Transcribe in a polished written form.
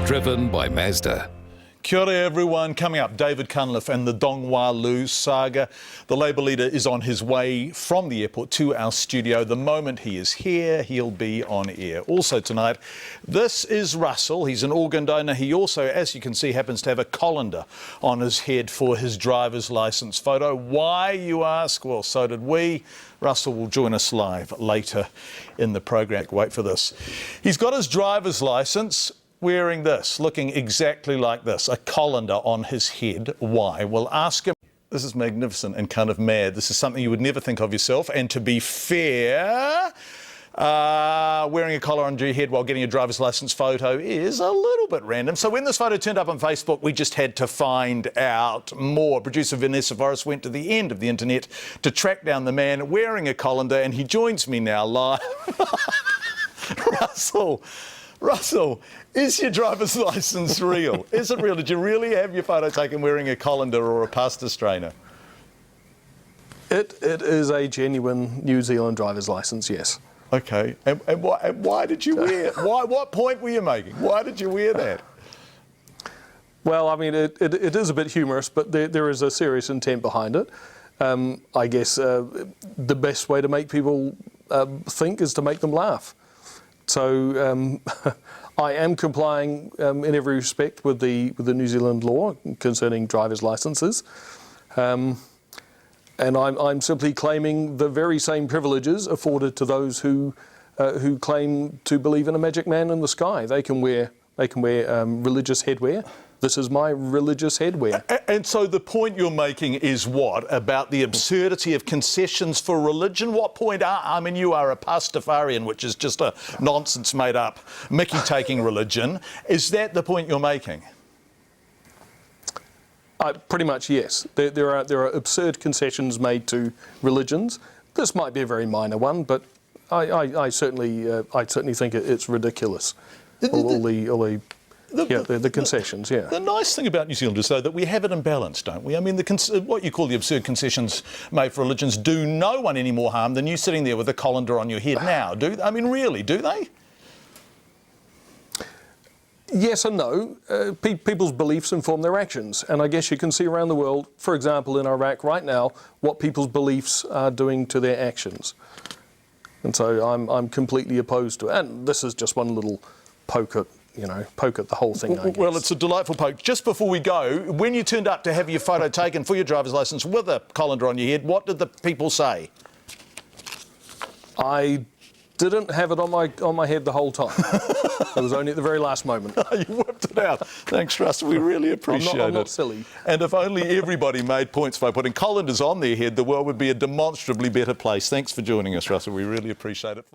driven by Mazda. Kia ora everyone. Coming up, David Cunliffe and the Dongwa Lu saga. The Labour leader is on his way from the airport to our studio. The moment he is here, he'll be on air. Also tonight, this is Russell. He's an organ donor. He also, as you can see, happens to have a colander on his head for his driver's licence photo. Why, you ask? Well, so did we. Russell will join us live later in the program. Wait for this. He's got his driver's licence, wearing this, looking exactly like this, a colander on his head. Why? We'll ask him. This is magnificent and kind of mad. This is something you would never think of yourself. And to be fair, wearing a collar on your head while getting a driver's licence photo is a little bit random. So when this photo turned up on Facebook, we just had to find out more. Producer Vanessa Forrest went to the end of the internet to track down the man wearing a colander, and he joins me now live. Russell, is your driver's licence real? Is it real? Did you really have your photo taken wearing a colander or a pasta strainer? It is a genuine New Zealand driver's licence, yes. Okay, and why did you wear it? What point were you making? Why did you wear that? Well, I mean, it is a bit humorous, but there is a serious intent behind it. I guess the best way to make people think is to make them laugh. So I am complying in every respect with the New Zealand law concerning driver's licences, and I'm simply claiming the very same privileges afforded to those who claim to believe in a magic man in the sky. They can wear religious headwear. This is my religious headwear. And so the point you're making is what? About the absurdity of concessions for religion? What point I mean, you are a Pastafarian, which is just a nonsense made up Mickey-taking religion. Is that the point you're making? Pretty much, yes. There are absurd concessions made to religions. This might be a very minor one, but I certainly think it's ridiculous. The concessions, yeah. The nice thing about New Zealand is, though, that we have it in balance, don't we? I mean, what you call the absurd concessions made for religions do no one any more harm than you sitting there with a colander on your head now, I mean, really, do they? Yes and no. People's beliefs inform their actions, and I guess you can see around the world, for example in Iraq right now, what people's beliefs are doing to their actions. And so I'm completely opposed to it. And this is just one little poke at the whole thing, I guess. Well, it's a delightful poke. Just before we go, when you turned up to have your photo taken for your driver's licence with a colander on your head, what did the people say? I didn't have it on my head the whole time. It was only at the very last moment. You whipped it out. Thanks, Russ. We really appreciate it. I'm not silly. And if only everybody made points by putting colanders on their head, the world would be a demonstrably better place. Thanks for joining us, Russell. We really appreciate it.